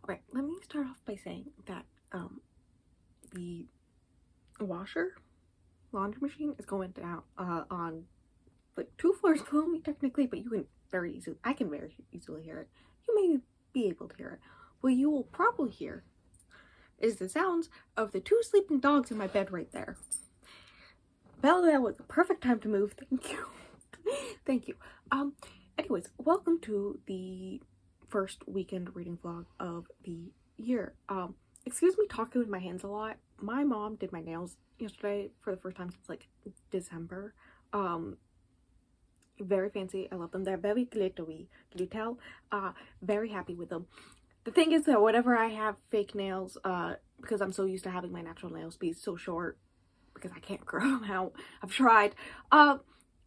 Okay, let me start off by saying that the laundry machine is going down on like 2 floors below me technically, but I can very easily hear it. You may be able to hear it. What you will probably hear is the sounds of the 2 sleeping dogs in my bed right there. Bella, that was the perfect time to move. Thank you. Thank you. Anyways, welcome to the first weekend reading vlog of the year. Excuse me talking with my hands a lot. My mom did my nails yesterday for the first time since like December. Very fancy. I love them. They're very glittery. Can you tell? Very happy with them. The thing is that whenever I have fake nails, because I'm so used to having my natural nails be so short, because I can't grow them out, I've tried,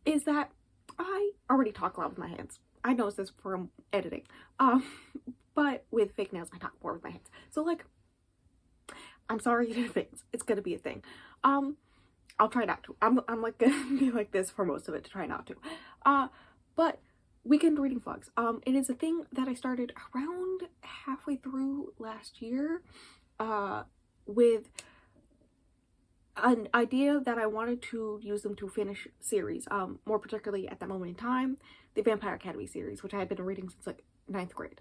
is that I already talk a lot with my hands. I noticed this from editing. But with fake nails, I talk more with my hands. So like, I'm sorry in advance. It's gonna be a thing. I'll try not to. I'm like gonna be like this for most of it to try not to. But weekend reading vlogs. It is a thing that I started around halfway through last year, with an idea that I wanted to use them to finish series, more particularly at that moment in time, the Vampire Academy series, which I had been reading since like 9th grade,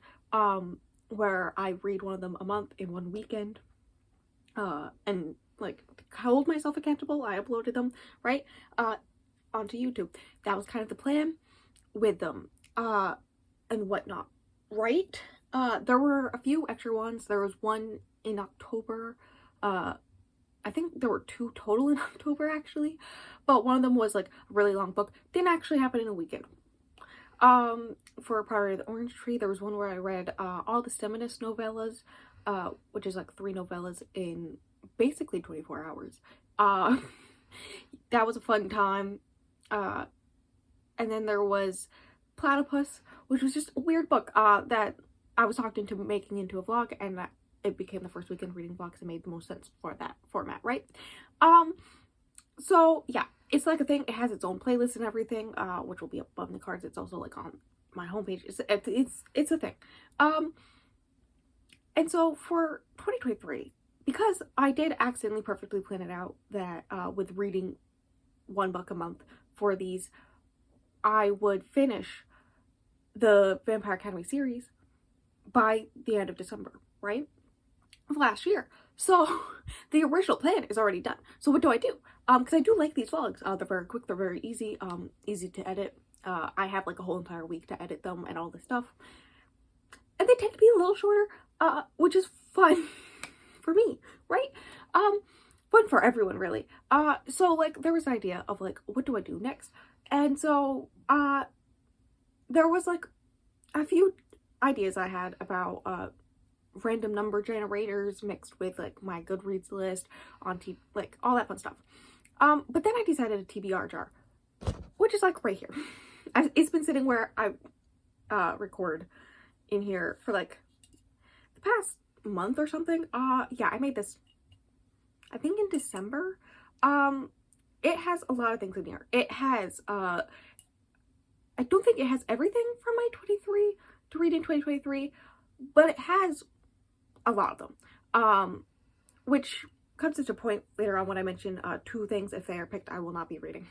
where I read one of them a month in one weekend, and like hold myself accountable. I uploaded them, right, onto YouTube. That was kind of the plan with them, and whatnot, right? There were a few extra ones. There was one in October, I think there were 2 total in October actually, but one of them was like a really long book. Didn't actually happen in a weekend. For Priority of the Orange Tree, there was one where I read all the Feminist novellas, which is like 3 novellas in basically 24 hours. That was a fun time. And then there was Platypus, which was just a weird book that I was talked into making into a vlog, and that it became the first weekend reading vlog because it made the most sense for that format, right? So yeah, it's like a thing. It has its own playlist and everything, which will be up above the cards. It's also like on my homepage. It's a thing. And so for 2023, because I did accidentally perfectly plan it out that with reading 1 book a month for these, I would finish the Vampire Academy series by the end of December, right? Of last year. So the original plan is already done. So what do? Because I do like these vlogs. They're very quick, they're very easy, easy to edit. I have like a whole entire week to edit them and all this stuff. And they tend to be a little shorter, which is fun for me, right? Fun for everyone really. So like there was an idea of like, what do I do next? And so there was like a few ideas I had about random number generators mixed with like my Goodreads list on like all that fun stuff. But then I decided a TBR jar, which is like right here. It's been sitting where I record in here for like the past month or something. Yeah, I made this I think in December. It has a lot of things in here. It has I don't think it has everything from my 23 to read in 2023, but it has a lot of them, which comes into point later on when I mention 2 things. If they are picked, I will not be reading.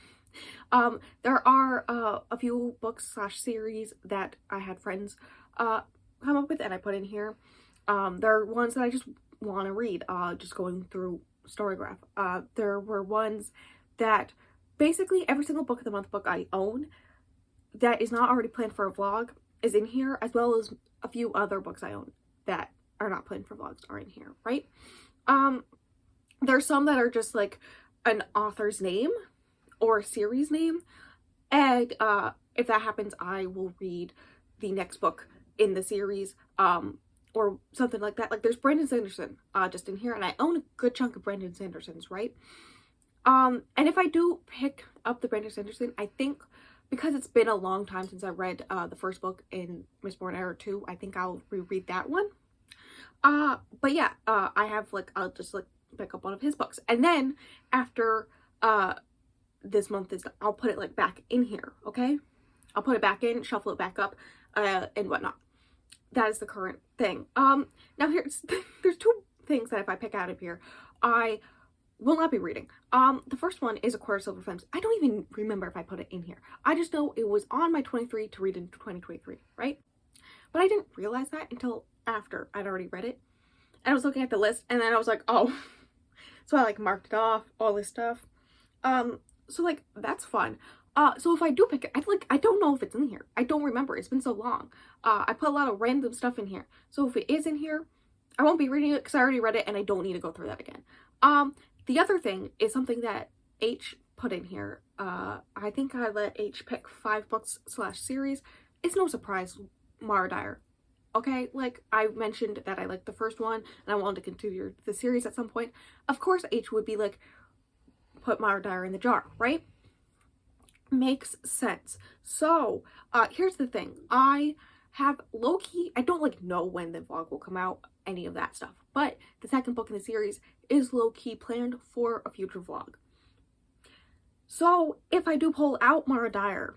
There are a few books / series that I had friends come up with and I put in here. There are ones that I just want to read, just going through Storygraph. There were ones that basically every single book of the month book I own that is not already planned for a vlog is in here, as well as a few other books I own that are not planned for vlogs are in here, right? There's some that are just like an author's name or a series name, and if that happens, I will read the next book in the series, or something like that. Like there's Brandon Sanderson just in here, and I own a good chunk of Brandon Sanderson's, right? And if I do pick up the Brandon Sanderson, I think because it's been a long time since I read the first book in Mistborn Era 2, I think I'll reread that one. But yeah, I have like, I'll just like pick up one of his books, and then after this month is, I'll put it like back in here, okay? I'll put it back in, shuffle it back up, and whatnot. that is the current thing. Now there's two things that if I pick out of here, I will not be reading. The first one is A Quarter Silver Flames. I don't even remember if I put it in here. I just know it was on my 23 to read in 2023, right? But I didn't realize that until after I'd already read it. And I was looking at the list, and then I was like, oh. So I like marked it off, all this stuff. So like that's fun. So if I do pick it, I don't know if it's in here. I don't remember. It's been so long. I put a lot of random stuff in here. So if it is in here, I won't be reading it because I already read it and I don't need to go through that again. The other thing is something that H put in here. I think I let H pick 5 books / series. It's no surprise, Mara Dyer. Okay, like I mentioned that I liked the first one and I wanted to continue the series at some point. Of course, H would be like, put Mara Dyer in the jar, right? Makes sense. So, here's the thing. I have low-key, I don't like know when the vlog will come out, any of that stuff. But the second book in the series is low-key planned for a future vlog. So, if I do pull out Mara Dyer,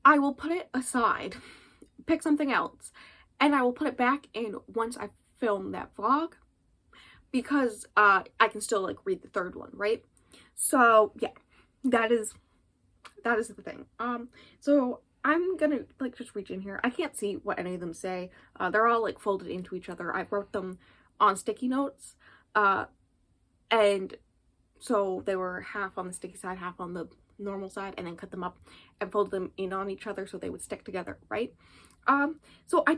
I will put it aside, pick something else, and I will put it back in once I film that vlog, because I can still like read the third one, right? So yeah, that is the thing. So I'm gonna like just reach in here. I can't see what any of them say. They're all like folded into each other. I wrote them on sticky notes, and so they were half on the sticky side, half on the normal side, and then cut them up and fold them in on each other so they would stick together, right? So I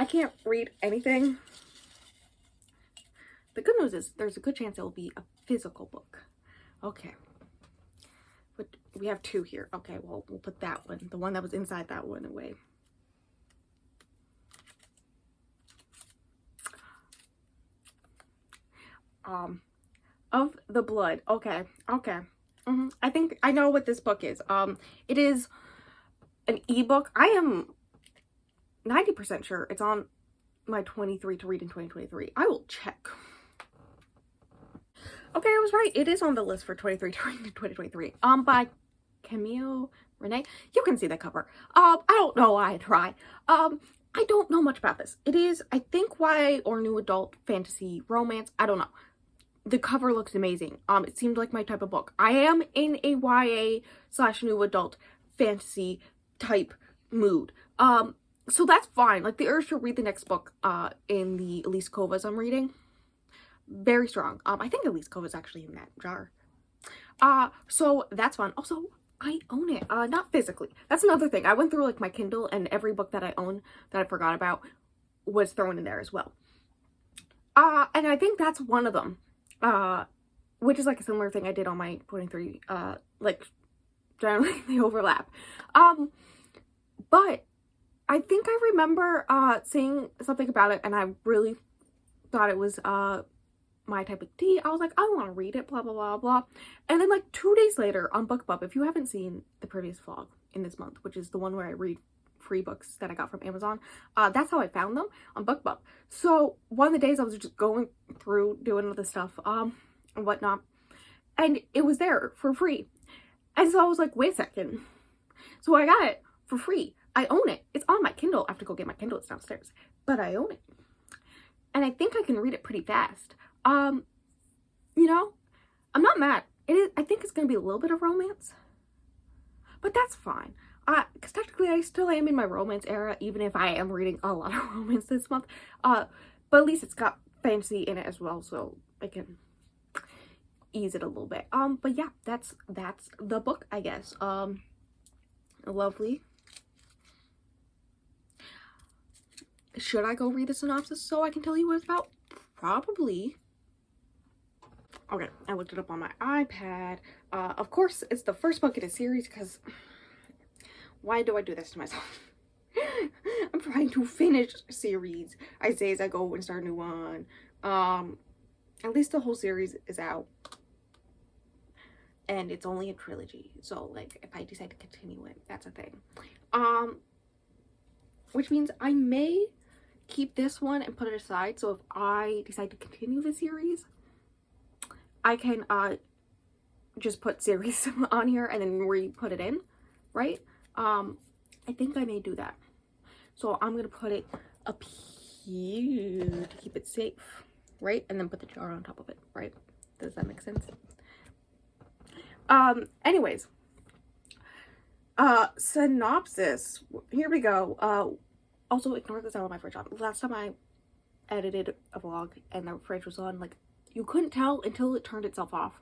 can't read anything. The good news is there's a good chance it'll be a physical book. Okay. But we have 2 here. Okay, well, we'll put that one, the one that was inside that one, away. Of the Blood. Okay. I think I know what this book is. It is an ebook. I am 90% sure it's on my 23 to read in 2023. I will check. Okay, I was right. It is on the list for 23 to read in 2023. By Camille Renee. You can see the cover. I don't know why I try. I don't know much about this. It is, I think, YA or new adult fantasy romance. I don't know. The cover looks amazing. It seemed like my type of book. I am in a YA / new adult fantasy type mood. So that's fine. Like the urge to read the next book in the Elise Kovas I'm reading, very strong. I think Elise Kova is actually in that jar. So that's fun. Also, I own it. Not physically. That's another thing. I went through like my Kindle, and every book that I own that I forgot about was thrown in there as well. And I think that's one of them. Which is like a similar thing I did on my 23. Like generally they overlap. But I think I remember seeing something about it, and I really thought it was my type of tea. I was like, I want to read it, blah blah blah blah. And then like 2 days later on BookBub, if you haven't seen the previous vlog in this month, which is the one where I read free books that I got from Amazon, that's how I found them, on BookBub. So one of the days I was just going through doing all this stuff and whatnot, and it was there for free. And so I was like, wait a second. So I got it for free. I own it. It's on my Kindle. I have to go get my Kindle. It's downstairs. But I own it. And I think I can read it pretty fast. You know, I'm not mad. I think it's going to be a little bit of romance. But that's fine. Because technically I still am in my romance era, even if I am reading a lot of romance this month. But at least it's got fantasy in it as well, so I can ease it a little bit. But yeah, that's the book, I guess. Lovely. Should I go read the synopsis so I can tell you what it's about? Probably. Okay, I looked it up on my iPad. Of course, it's the first book in a series, because why do I do this to myself? I'm trying to finish a series. I say as I go and start a new one. At least the whole series is out. And it's only a trilogy. So, like, if I decide to continue it, that's a thing. Which means I may keep this one and put it aside. So if I decide to continue the series, I can just put series on here and then re-put it in, right? I think I may do that. So I'm gonna put it up here to keep it safe, right? And then put the jar on top of it, right? Does that make sense? Anyways, synopsis. Here we go. Also ignore the sound of my fridge on. Last time I edited a vlog and the fridge was on, like, you couldn't tell until it turned itself off.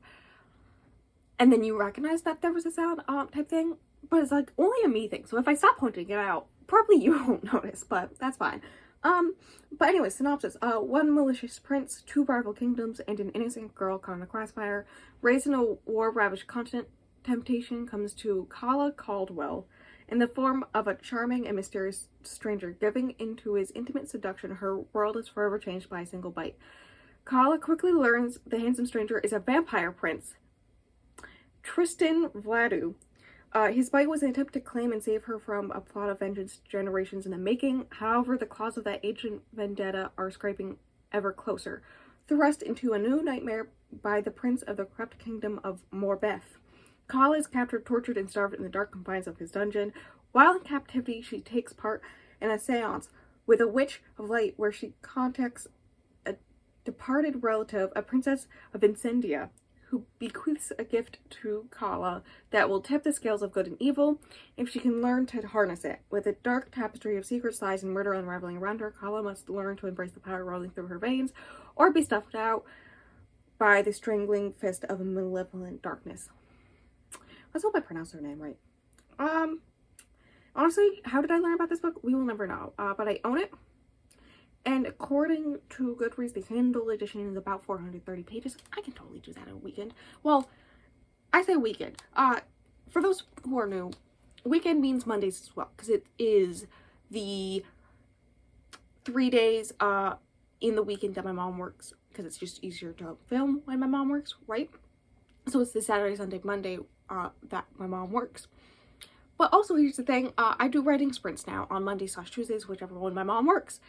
And then you recognized that there was a sound, type thing. But it's like only a me thing. So if I stop pointing it out, probably you won't notice, but that's fine. But anyway, synopsis. One malicious prince, two rival kingdoms, and an innocent girl caught in a crossfire. Raised in a war-ravaged continent, temptation comes to Kala Caldwell in the form of a charming and mysterious stranger. Giving into his intimate seduction, her world is forever changed by a single bite. Kala quickly learns the handsome stranger is a vampire prince, Tristan Vladu. His bite was an attempt to claim and save her from a plot of vengeance generations in the making. However, the claws of that ancient vendetta are scraping ever closer, thrust into a new nightmare by the prince of the corrupt kingdom of Morbeth. Kala is captured, tortured, and starved in the dark confines of his dungeon. While in captivity, she takes part in a seance with a witch of light where she contacts a departed relative, a princess of Incendia, who bequeaths a gift to Kala that will tip the scales of good and evil if she can learn to harness it. With a dark tapestry of secret lies and murder unraveling around her, Kala must learn to embrace the power rolling through her veins or be stuffed out by the strangling fist of a malevolent darkness. Let's hope I pronounced her name right. Honestly, how did I learn about this book? We will never know. But I own it. And according to Goodreads, the Kindle edition is about 430 pages. I can totally do that in a weekend. Well, I say weekend. For those who are new, weekend means Mondays as well, because it is the 3 days in the weekend that my mom works, because it's just easier to film when my mom works, right? So it's the Saturday, Sunday, Monday that my mom works. But also, here's the thing, I do writing sprints now on Mondays/Tuesdays, whichever one my mom works.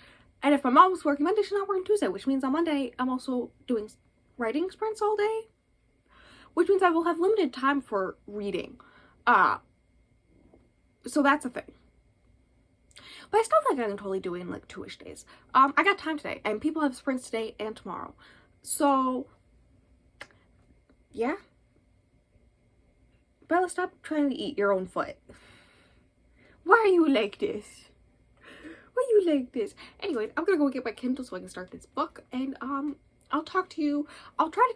And if my mom's working Monday, she's not working Tuesday, which means on Monday, I'm also doing writing sprints all day, which means I will have limited time for reading. So that's a thing. But I still think I can totally do it in like 2-ish days. I got time today, and people have sprints today and tomorrow. So, yeah. Bella, stop trying to eat your own foot. Why are you like this? Why are you like this? Anyways, I'm gonna go get my Kindle so I can start this book, and I'll try to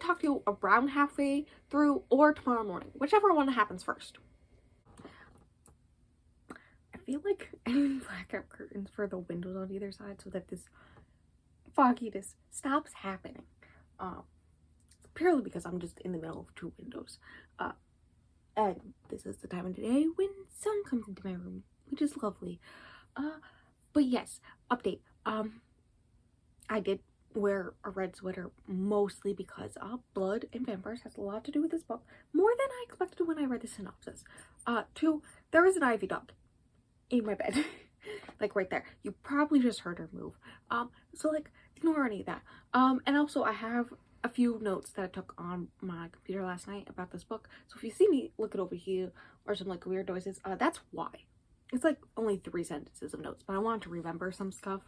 talk to you around halfway through or tomorrow morning, whichever one happens first. I feel like I need blackout curtains for the windows on either side so that this fogginess stops happening. Purely because I'm just in the middle of two windows. And this is the time of the day when sun comes into my room, which is lovely. But yes, update. I did wear a red sweater mostly because blood and vampires has a lot to do with this book, more than I expected when I read the synopsis. 2, there is an ivy dog in my bed, like right there. You probably just heard her move. So like ignore any of that. And also I have a few notes that I took on my computer last night about this book. So if you see me looking over here or some like weird noises, that's why. It's like only 3 sentences of notes, but I wanted to remember some stuff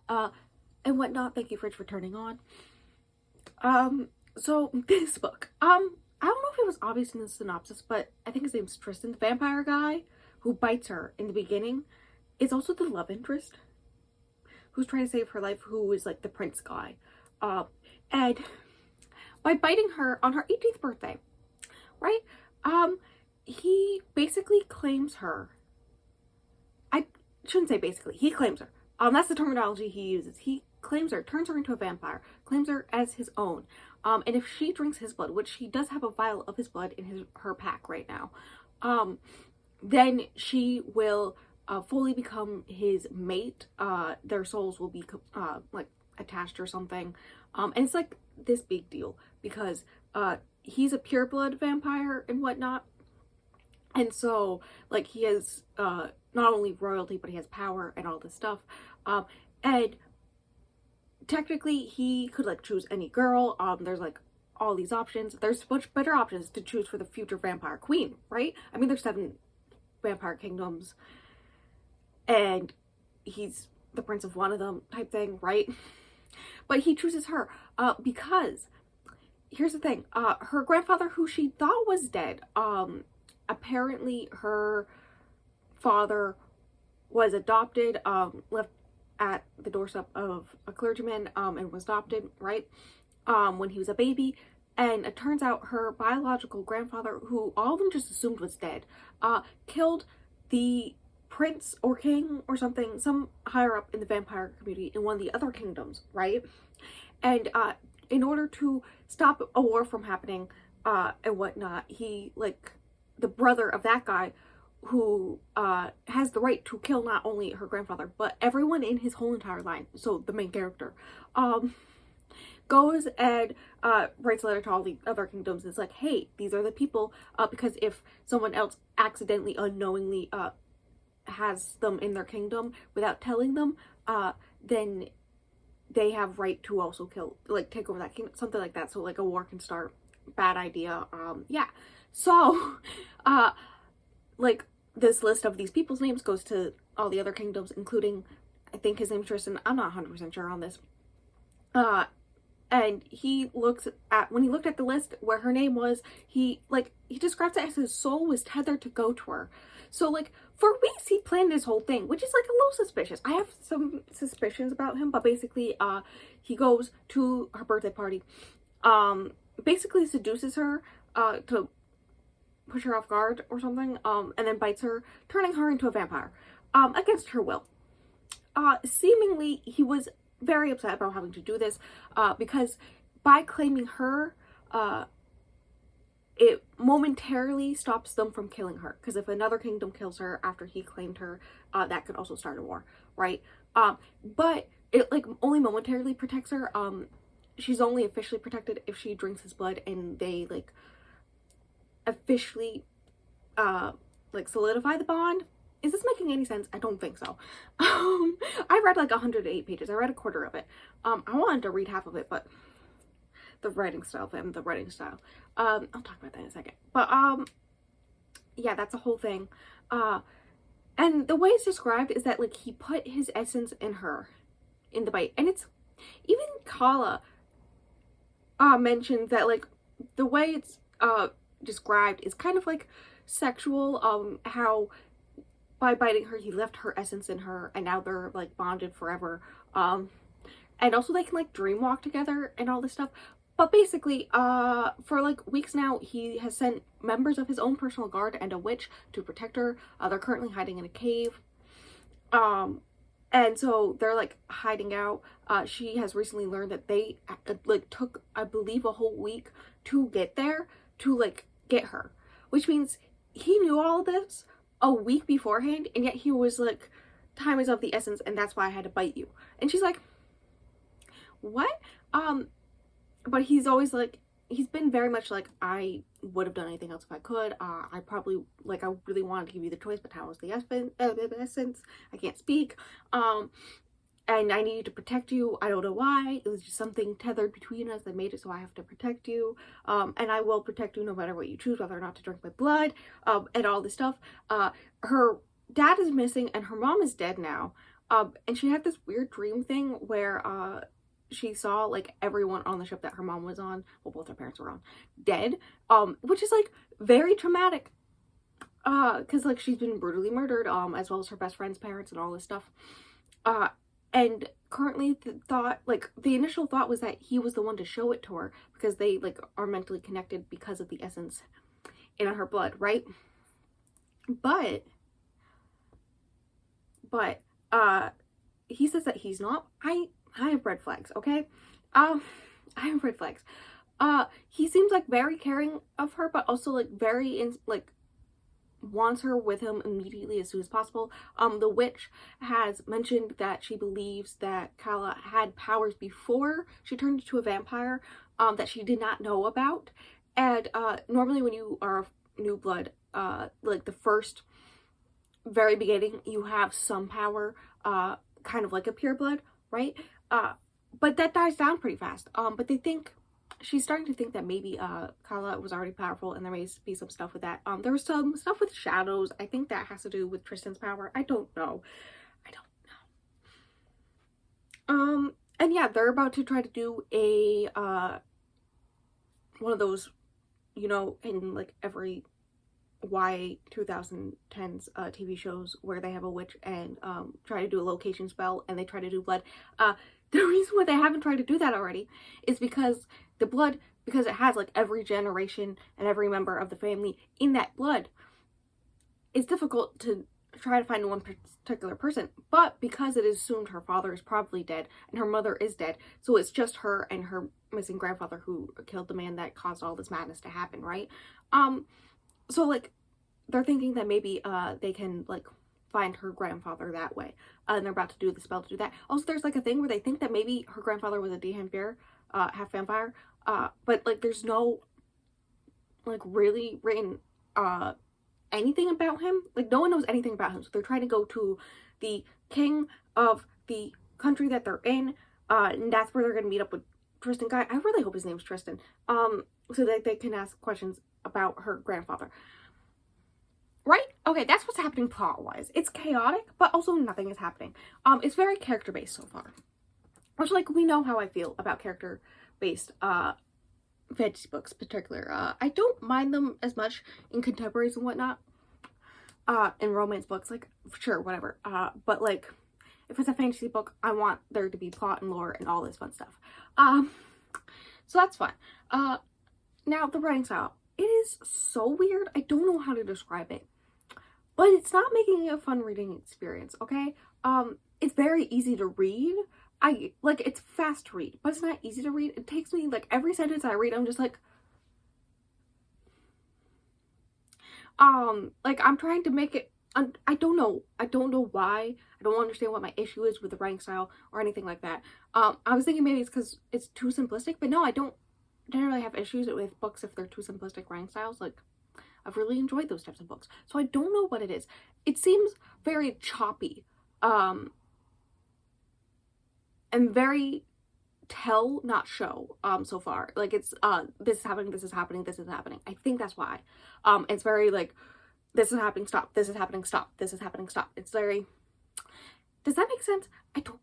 and whatnot. Thank you, Fridge, for turning on. So this book, I don't know if it was obvious in the synopsis, but I think his name's Tristan, the vampire guy who bites her in the beginning, is also the love interest who's trying to save her life, who is like the prince guy. And by biting her on her 18th birthday, right? He basically claims her. I shouldn't say basically, he claims her. That's the terminology he uses. He claims her, turns her into a vampire, claims her as his own. And if she drinks his blood, which he does have a vial of his blood in her pack right now, then she will fully become his mate. Their souls will be like attached or something. And it's like this big deal because he's a pureblood vampire and whatnot. And so like he has not only royalty, but he has power and all this stuff. And technically he could like choose any girl. There's like all these options. There's much better options to choose for the future vampire queen, right? I mean, there's 7 vampire kingdoms, and he's the prince of one of them type thing, right? But he chooses her because here's the thing. Her grandfather, who she thought was dead, apparently her father was adopted, left at the doorstep of a clergyman, and was adopted, right? When he was a baby. And it turns out her biological grandfather, who all of them just assumed was dead, killed the prince or king or something, some higher up in the vampire community in one of the other kingdoms, right? And in order to stop a war from happening and whatnot, he, like, the brother of that guy who has the right to kill not only her grandfather, but everyone in his whole entire line, so the main character, goes and writes a letter to all the other kingdoms. It's like, hey, these are the people, because if someone else accidentally, unknowingly has them in their kingdom without telling them, then they have right to also kill, like, take over that kingdom, something like that, so like a war can start. Bad idea. Yeah. So, like, this list of these people's names goes to all the other kingdoms, including, I think his name's Tristan. I'm not 100% sure on this. And he looks at, when he looked at the list where her name was, he describes it as his soul was tethered to go to her. So, like, for weeks he planned this whole thing, which is, like, a little suspicious. I have some suspicions about him, but basically, he goes to her birthday party, basically seduces her, to push her off guard or something, and then bites her, turning her into a vampire, against her will. Seemingly, he was very upset about having to do this, because by claiming her, it momentarily stops them from killing her, because if another kingdom kills her after he claimed her, that could also start a war, right? But it, like, only momentarily protects her. She's only officially protected if she drinks his blood and they, like, officially like solidify the bond. Is this making any sense? I don't think so. I read like 108 pages. I read a quarter of it. I wanted to read half of it, but the writing style, I'll talk about that in a second. But yeah, that's a whole thing. And the way it's described is that, like, he put his essence in her, in the bite. And it's, even Kala mentioned that, like, the way it's described is kind of like sexual, how by biting her he left her essence in her and now they're, like, bonded forever, and also they can, like, dream walk together and all this stuff. But basically, for, like, weeks now, he has sent members of his own personal guard and a witch to protect her. They're currently hiding in a cave, and so they're, like, hiding out. She has recently learned that they, like, took, I believe, a whole week to get there, to, like, get her, which means he knew all of this a week beforehand, and yet he was like, time is of the essence and that's why I had to bite you. And she's like, what? But he's always like, he's been very much like, I would have done anything else if I could. I probably, like, I really wanted to give you the choice, but how was the essence? I can't speak. And I needed to protect you. I don't know why. It was just something tethered between us that made it so I have to protect you. And I will protect you no matter what you choose, whether or not to drink my blood, and all this stuff. Her dad is missing and her mom is dead now. And she had this weird dream thing where she saw, like, everyone on the ship that her mom was on, well, both her parents were on, dead. Which is, like, very traumatic. Because, like, she's been brutally murdered, as well as her best friend's parents and all this stuff. And currently the initial thought was that he was the one to show it to her because they, like, are mentally connected because of the essence in her blood, right? But he says that he's not. I have red flags, okay? I have red flags. He seems, like, very caring of her, but also, like, very wants her with him immediately as soon as possible. The witch has mentioned that she believes that Kala had powers before she turned into a vampire, that she did not know about. And normally when you are new blood, like, the first very beginning, you have some power, kind of like a pure blood, right? But that dies down pretty fast. But they think, she's starting to think that maybe Kala was already powerful and there may be some stuff with that. There was some stuff with shadows. I think that has to do with Tristan's power. I don't know. And yeah, they're about to try to do a, one of those, you know, in like every Y 2010s TV shows where they have a witch and try to do a location spell and they try to do blood. The reason why they haven't tried to do that already is because the blood, because it has like every generation and every member of the family in that blood, it's difficult to try to find one particular person. But because it is assumed her father is probably dead and her mother is dead, so it's just her and her missing grandfather who killed the man that caused all this madness to happen, right? So like they're thinking that maybe they can like find her grandfather that way, and they're about to do the spell to do that. Also, there's like a thing where they think that maybe her grandfather was a dehamper, half vampire, but like there's no like really written anything about him. Like no one knows anything about him, so they're trying to go to the king of the country that they're in, and that's where they're gonna meet up with Tristan guy. I really hope his name's Tristan, so that they can ask questions about her grandfather. Right? Okay, that's what's happening plot-wise. It's chaotic, but also nothing is happening. It's very character-based so far. Which, like, we know how I feel about character-based, fantasy books in particular. I don't mind them as much in contemporaries and whatnot. In romance books, like, sure, whatever. But, like, if it's a fantasy book, I want there to be plot and lore and all this fun stuff. So that's fun. Now, the writing style. It is so weird. I don't know how to describe it. But it's not making it a fun reading experience, okay? It's very easy to read. It's fast to read, but it's not easy to read. It takes me, like, every sentence I read, I'm just like, I'm trying to make it, I don't know why. I don't understand what my issue is with the writing style or anything like that. I was thinking maybe it's because it's too simplistic, but no, I don't generally have issues with books if they're too simplistic writing styles. Like, I've really enjoyed those types of books. So I don't know what it is. It seems very choppy. And very tell, not show, so far. Like, it's, this is happening, this is happening, this is happening. I think that's why. It's very, like, this is happening, stop, this is happening, stop, this is happening, stop. It's very, does that make sense? I don't.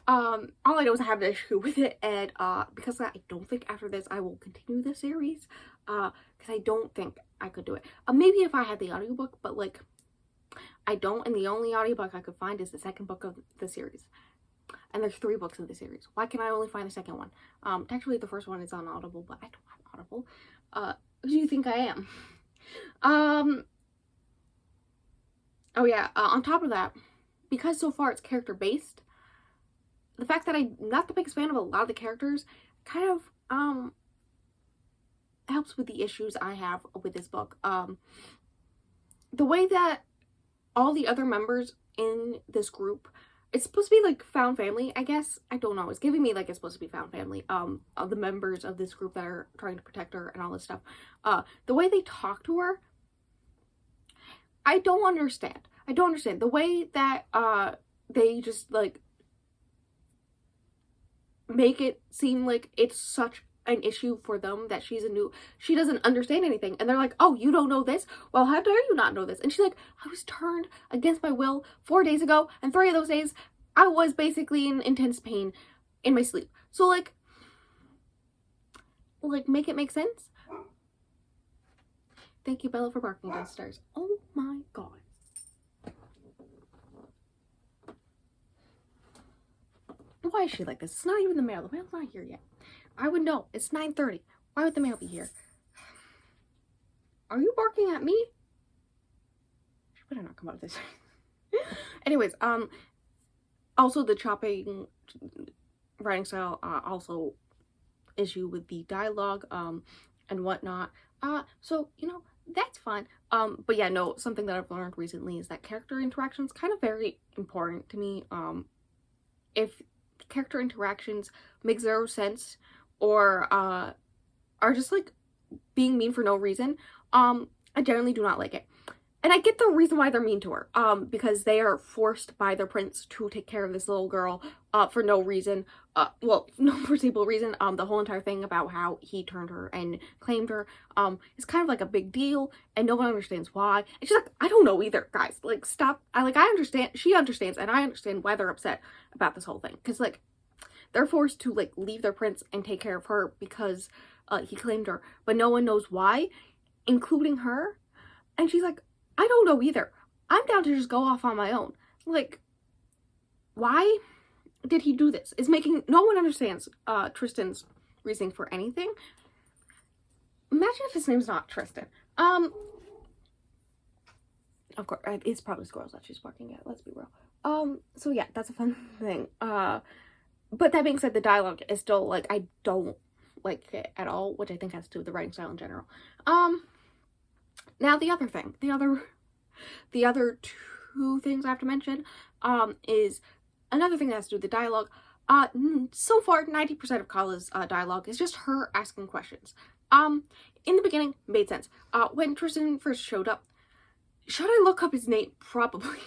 All I know is I have an issue with it, and, because I don't think after this I will continue the series, because I don't think I could do it. Maybe if I had the audiobook, but, like, I don't, and the only audiobook I could find is the second book of the series. And there's 3 books in the series. Why can I only find the second one? Technically the first one is on Audible, but I don't have Audible. Who do you think I am? Oh yeah, on top of that, because so far it's character-based, the fact that I'm not the biggest fan of a lot of the characters kind of, helps with the issues I have with this book. The way that all the other members in this group, it's supposed to be like found family, I guess. I don't know. It's giving me like it's supposed to be found family. Of the members of this group that are trying to protect her and all this stuff. The way they talk to her, I don't understand. I don't understand. The way that they just like make it seem like it's such an issue for them that she doesn't understand anything, and they're like, oh, you don't know this? Well, how dare you not know this? And she's like, I was turned against my will 4 days ago, and 3 of those days I was basically in intense pain in my sleep. So like make it make sense. Thank you, Bella, for barking downstairs. Oh my god. Why is she like this? It's not even the mail. The mail's not here yet. I would know. It's 9:30. Why would the mail be here? Are you barking at me? She better not come out of this. Anyways, also the chopping writing style, also issue with the dialogue, and whatnot. So, you know, that's fine. But yeah, no, something that I've learned recently is that character interactions kind of very important to me. If character interactions make zero sense or are just like being mean for no reason, I generally do not like it. And I get the reason why they're mean to her, because they are forced by their prince to take care of this little girl, for no reason, well, no foreseeable reason. The whole entire thing about how he turned her and claimed her, is kind of like a big deal, and no one understands why. And she's like, I don't know either, guys, like, stop. I understand, she understands, and I understand why they're upset about this whole thing, because, like, they're forced to, like, leave their prince and take care of her because, he claimed her, but no one knows why, including her, and she's like, I don't know either. I'm down to just go off on my own. Like, why did he do this? It's making, no one understands Tristan's reasoning for anything. Imagine if his name's not Tristan. Of course, it's probably squirrels that she's barking at, let's be real. So yeah, that's a fun thing. But that being said, the dialogue is still, like, I don't like it at all, which I think has to do with the writing style in general. Now the other thing, the other two things I have to mention, is another thing that has to do with the dialogue. So far, 90% of Kala's dialogue is just her asking questions. In the beginning, made sense. When Tristan first showed up, should I look up his name? Probably.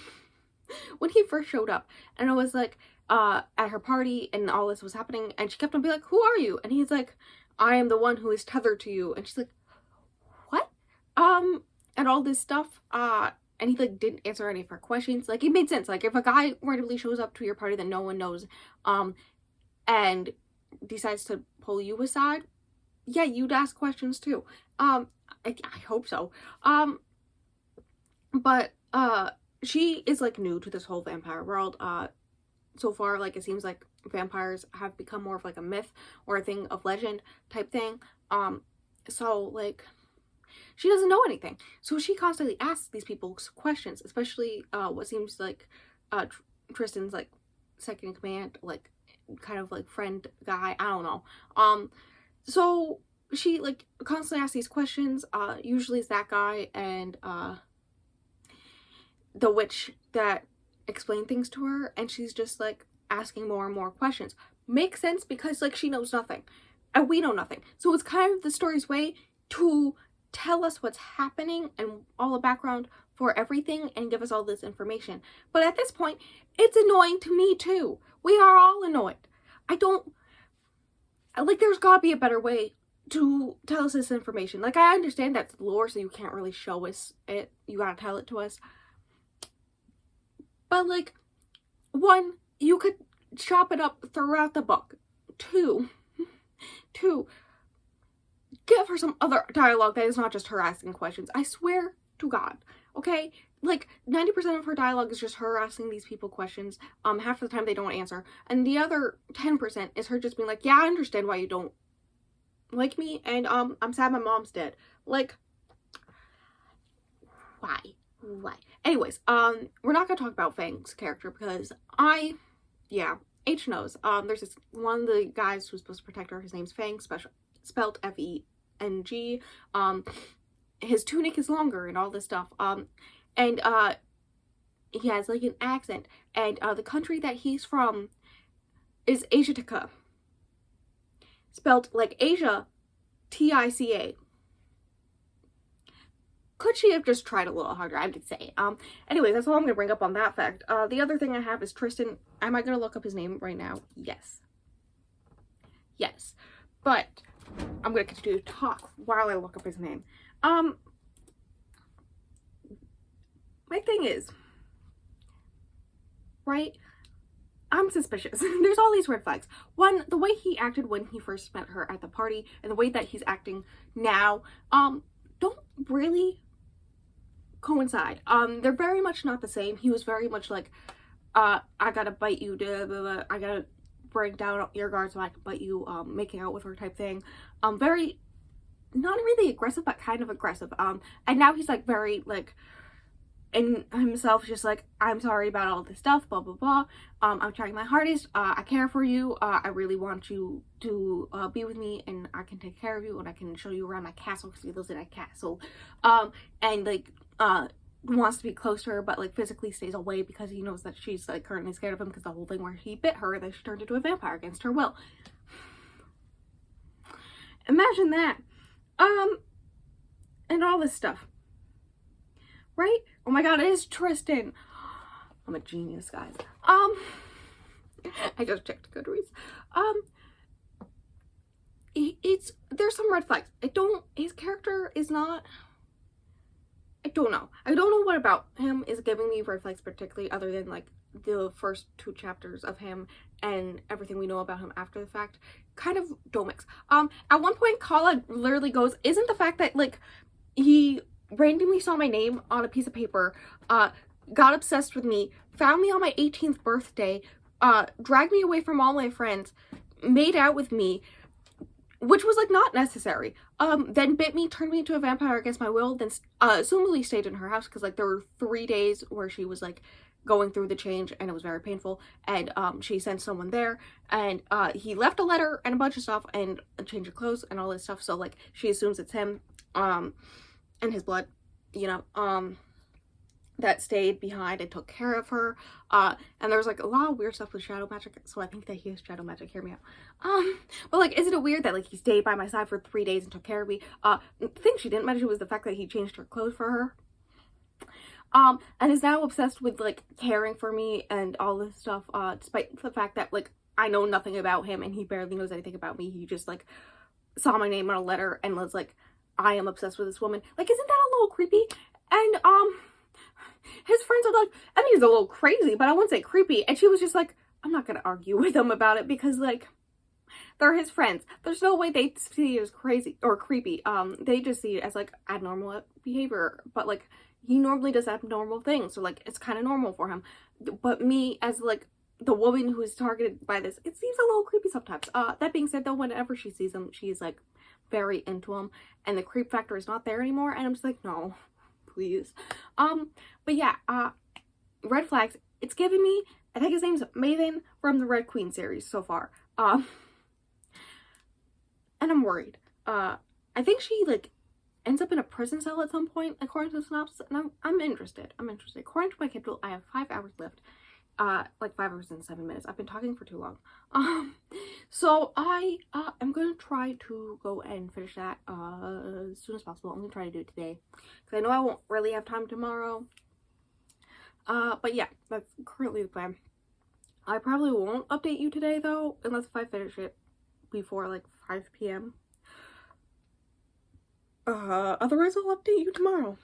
When he first showed up, and I was like, at her party, and all this was happening, and she kept on being like, who are you? And he's like, I am the one who is tethered to you. And she's like, what? And all this stuff, and he, like, didn't answer any of her questions. Like, it made sense. Like, if a guy randomly shows up to your party that no one knows, and decides to pull you aside, yeah, you'd ask questions too. I hope so. But, she is, like, new to this whole vampire world. So far, like, it seems like vampires have become more of, like, a myth or a thing of legend type thing. So, like, she doesn't know anything. So she constantly asks these people questions, especially, what seems like, Tristan's, like, second in command, like, kind of, like, friend guy, I don't know. So she, like, constantly asks these questions. Usually it's that guy and, the witch that explained things to her, and she's just, like, asking more and more questions. Makes sense because, like, she knows nothing and we know nothing, so it's kind of the story's way to tell us what's happening and all the background for everything and give us all this information. But at this point, it's annoying to me too. We are all annoyed. There's gotta be a better way to tell us this information. Like, I understand that's lore, so you can't really show us it, you gotta tell it to us. But, like, one, you could chop it up throughout the book. Two, give her some other dialogue that is not just her asking questions. I swear to God, okay? Like, 90% of her dialogue is just her asking these people questions. Half of the time they don't answer. And the other 10% is her just being like, yeah, I understand why you don't like me, and, I'm sad my mom's dead. Like, why? Anyways, we're not gonna talk about Fang's character because H knows. There's this one of the guys who's supposed to protect her. His name's Fang, spelled F-E-N-G. His tunic is longer and all this stuff. And he has, like, an accent. And the country that he's from is Asiatica, spelled like Asia, T-I-C-A. Could she have just tried a little harder? I'm just saying. Anyway, that's all I'm gonna bring up on that fact. The other thing I have is Tristan. Am I gonna look up his name right now? Yes. But I'm gonna continue to talk while I look up his name. My thing is, right? I'm suspicious. There's all these red flags. One, the way he acted when he first met her at the party and the way that he's acting now, don't really coincide. They're very much not the same. He was very much like, I gotta bite you, blah, blah, blah. I gotta break down your guard so I can bite you, making out with her type thing. Very, not really aggressive, but kind of aggressive. And now he's, like, very, like, in himself, just like, I'm sorry about all this stuff, blah, blah, blah. I'm trying my hardest. I care for you. I really want you to be with me, and I can take care of you, and I can show you around my castle, because he lives in a castle. And, like, wants to be close to her, but, like, physically stays away because he knows that she's, like, currently scared of him because the whole thing where he bit her, that she turned into a vampire against her will. Imagine that. And all this stuff. right? Oh my god, it is Tristan. I'm a genius, guys. I just checked Goodreads. There's some red flags. His character is not, I don't know what about him is giving me red flags, particularly other than like the first 2 chapters of him and everything we know about him after the fact kind of don't mix. At one point Kala literally goes, isn't the fact that like he randomly saw my name on a piece of paper, got obsessed with me, found me on my 18th birthday, dragged me away from all my friends, made out with me, which was like not necessary, then bit me, turned me into a vampire against my will, then assumably stayed in her house because like there were 3 days where she was like going through the change and it was very painful, and she sent someone there, and he left a letter and a bunch of stuff and a change of clothes and all this stuff, so like she assumes it's him and his blood, you know, that stayed behind and took care of her, and there was like a lot of weird stuff with shadow magic, so I think that he has shadow magic, hear me out. But like, isn't it weird that like he stayed by my side for 3 days and took care of me? The thing she didn't mention was the fact that he changed her clothes for her, and is now obsessed with like caring for me and all this stuff, despite the fact that like I know nothing about him and he barely knows anything about me. He just like saw my name on a letter and was like, I am obsessed with this woman. Like, isn't that a little creepy? And his friends are like, I mean, he's a little crazy, but I wouldn't say creepy. And she was just like, I'm not gonna argue with him about it because like they're his friends. There's no way they see it as crazy or creepy. They just see it as like abnormal behavior, but like he normally does abnormal things, so like it's kind of normal for him. But me as like the woman who is targeted by this, it seems a little creepy sometimes. That being said though, whenever she sees him, she's like very into him and the creep factor is not there anymore, and I'm just like, no, please. But yeah, red flags, it's giving me, I think his name's Maven from the Red Queen series so far, and I'm worried. I think she like ends up in a prison cell at some point according to the synopsis, and I'm interested. According to my schedule, I have 5 hours left, like 5 hours and 7 minutes. I've been talking for too long. So I am gonna try to go and finish that as soon as possible. I'm gonna try to do it today because I know I won't really have time tomorrow. But yeah, that's currently the plan. I probably won't update you today though, unless if I finish it before like 5 p.m. Otherwise I'll update you tomorrow.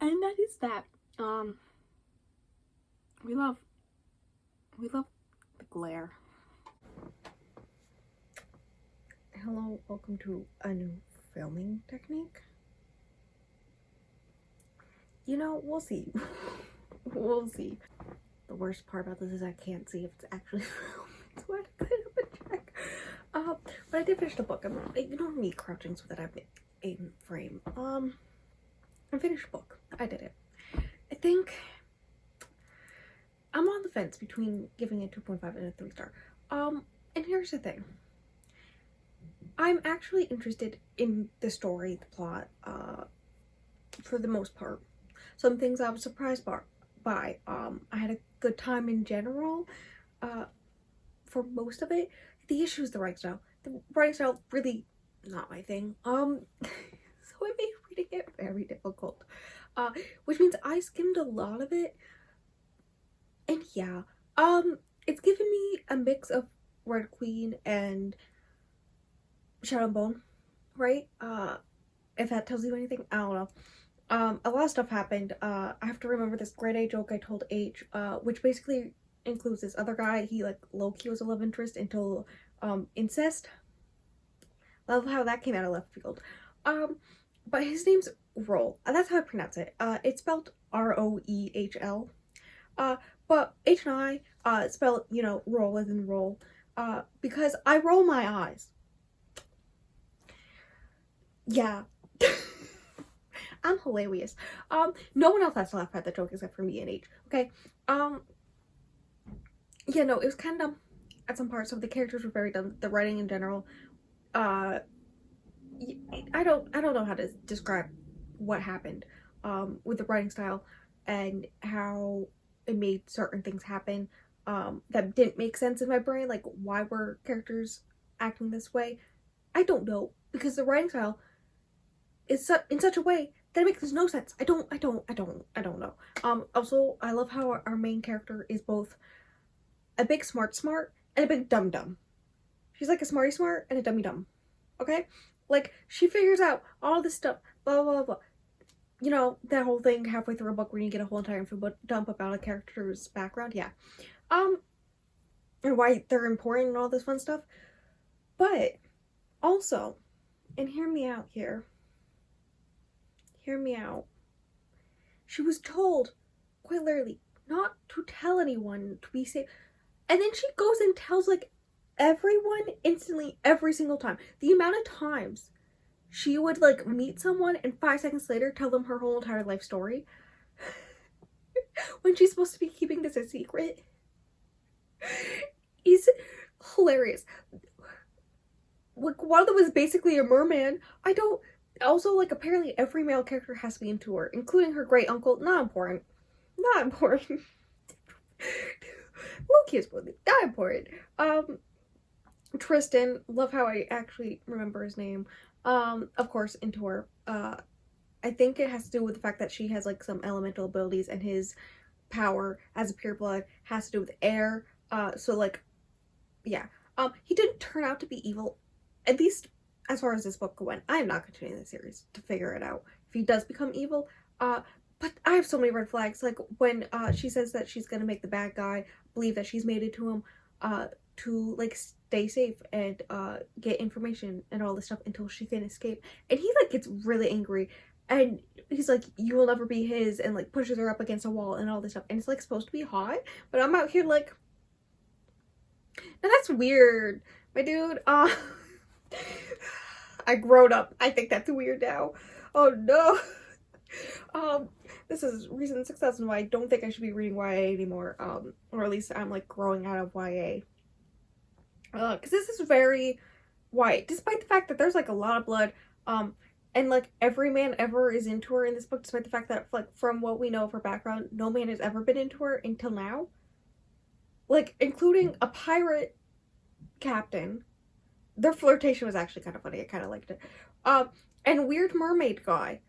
And that is that. We love the glare. Hello, welcome to a new filming technique. You know, we'll see. We'll see. The worst part about this is I can't see if it's actually filmed, so I have to check. But I did finish the book. Ignore me crouching so that I'm in frame. I finished the book. I did it. I think I'm on the fence between giving it 2.5 and a 3-star. And here's the thing. I'm actually interested in the story, the plot, for the most part. Some things I was surprised by. I had a good time in general, for most of it. The issue is the writing style. The writing style really not my thing. So it made reading it very difficult. Which means I skimmed a lot of it. And yeah, it's given me a mix of Red Queen and Shadow and Bone, right? If that tells you anything, I don't know. A lot of stuff happened. I have to remember this grade A joke I told H, which basically includes this other guy. He like low-key was a love interest until incest. Love how that came out of left field. But his name's Roll. That's how I pronounce it. It's spelled R-O-E-H-L. But H and I spell, you know, roll as in roll, because I roll my eyes. Yeah. I'm hilarious. No one else has to laugh at the joke except for me and H, okay? Yeah, no, it was kind of dumb at some parts. Some of the characters were very dumb. The writing in general, I don't know how to describe what happened, with the writing style and how it made certain things happen, that didn't make sense in my brain. Like, why were characters acting this way? I don't know, because the writing style is in such a way That makes no sense. I don't know. Also, I love how our main character is both a big smart and a big dumb. She's like a smarty smart and a dummy dumb. Okay? Like, she figures out all this stuff, blah, blah, blah. You know, that whole thing halfway through a book where you get a whole entire info dump about a character's background. Yeah. And why they're important and all this fun stuff. But, also, and hear me out here. Hear me out. She was told, quite literally, not to tell anyone, to be safe. And then she goes and tells, like, everyone instantly, every single time. The amount of times she would, like, meet someone and 5 seconds later tell them her whole entire life story. When she's supposed to be keeping this a secret. Is hilarious. Like, one of them was basically a merman. Also, like, apparently every male character has to be into her, including her great uncle. Not important. Loki is not important. Tristan, love how I actually remember his name. Of course, into her. I think it has to do with the fact that she has, like, some elemental abilities, and his power as a pureblood has to do with air. So, like, yeah. He didn't turn out to be evil, at least as far as this book went. I am not continuing the series to figure it out if he does become evil. But I have so many red flags. Like, when she says that she's gonna make the bad guy believe that she's made it to him to, like, stay safe and get information and all this stuff until she can escape. And he, like, gets really angry. And he's like, you will never be his, and, like, pushes her up against a wall and all this stuff. And it's, like, supposed to be hot. But I'm out here, like, now that's weird, my dude. I grown up. I think that's weird now. Oh no. This is reason 6,000 why I don't think I should be reading YA anymore. Or at least I'm, like, growing out of YA. Because this is very white, despite the fact that there's, like, a lot of blood. And, like, every man ever is into her in this book, despite the fact that, like, from what we know of her background, no man has ever been into her until now. Like, including a pirate captain. Their flirtation was actually kind of funny. I kind of liked it. And weird mermaid guy.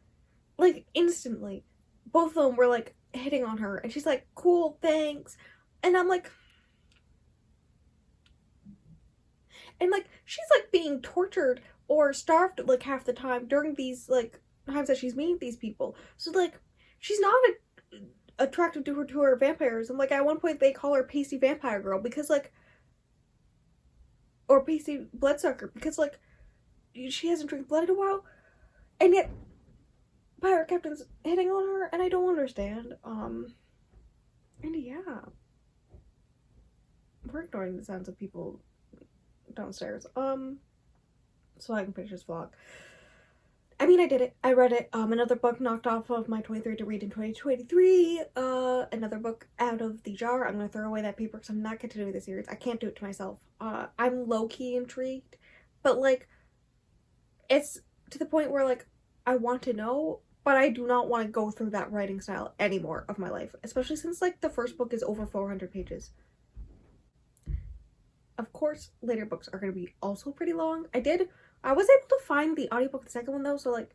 Like, instantly. Both of them were, like, hitting on her. And she's like, cool, thanks. And I'm like... And, like, she's, like, being tortured or starved, like, half the time during these, like, times that she's meeting these people. So, like, she's not attracted to her vampires. And, like, at one point they call her Pasty Vampire Girl because, like... Or Pasty Bloodsucker because, like, she hasn't drank blood in a while. And yet, pirate captain's hitting on her, and I don't understand. And yeah. We're ignoring the sounds of people downstairs. So I can finish this vlog. I mean, I did it. I read it. Another book knocked off of my 23 to read in 2023. Another book out of the jar. I'm gonna throw away that paper because I'm not continuing the series. I can't do it to myself. I'm low-key intrigued. But, like, it's to the point where, like, I want to know, but I do not want to go through that writing style anymore of my life. Especially since, like, the first book is over 400 pages. Of course, later books are going to be also pretty long. I was able to find the audiobook, the second one, though, so, like,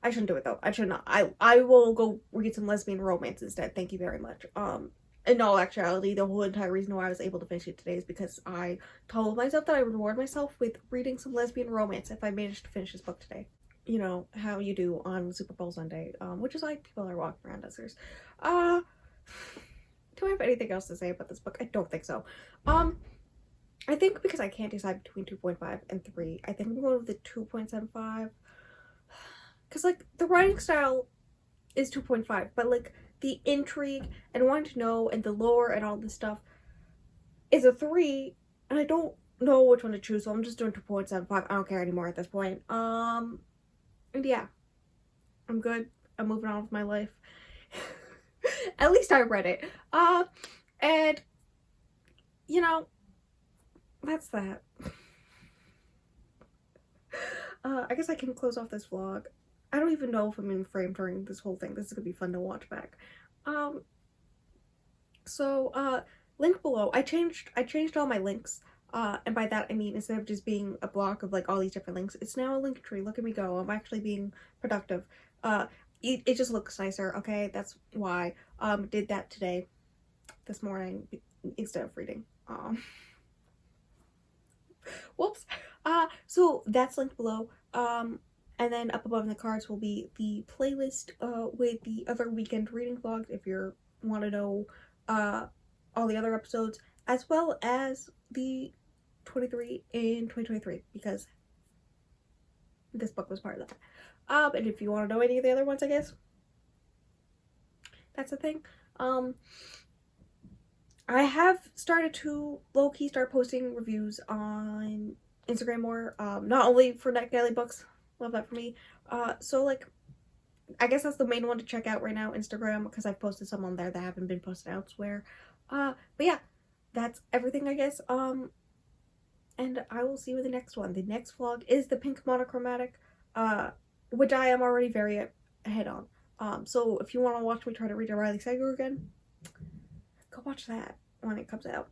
I shouldn't do it, though. I should not. I will go read some lesbian romance instead. Thank you very much. In all actuality, the whole entire reason why I was able to finish it today is because I told myself that I would reward myself with reading some lesbian romance if I managed to finish this book today. You know, how you do on Super Bowl Sunday, which is why people are walking around deserts. Do I have anything else to say about this book? I don't think so. I think because I can't decide between 2.5 and 3, I think I'm going with the 2.75. Because, like, the writing style is 2.5, but, like, the intrigue and wanting to know and the lore and all this stuff is a 3, and I don't know which one to choose, so I'm just doing 2.75. I don't care anymore at this point. And yeah. I'm good. I'm moving on with my life. At least I read it. And, you know, that's that. I guess I can close off this vlog. I don't even know if I'm in frame during this whole thing. This is gonna be fun to watch back. Link below. I changed all my links. And by that I mean instead of just being a block of like all these different links, it's now a link tree. Look at me go. I'm actually being productive. it just looks nicer, okay? That's why. Did that today, this morning, instead of reading. Whoops. So that's linked below. And then up above in the cards will be the playlist with the other weekend reading vlogs if you want to know all the other episodes, as well as the 23 in 2023, because this book was part of that. And if you want to know any of the other ones, I guess that's the thing. I have started to low-key start posting reviews on Instagram more, not only for NetGalley books, love that for me, so like, I guess that's the main one to check out right now, Instagram, because I've posted some on there that haven't been posted elsewhere, but yeah, that's everything, I guess, and I will see you in the next one. The next vlog is the pink monochromatic, which I am already very ahead on, so if you want to watch me try to read a Riley Sager again, go watch that when it comes out.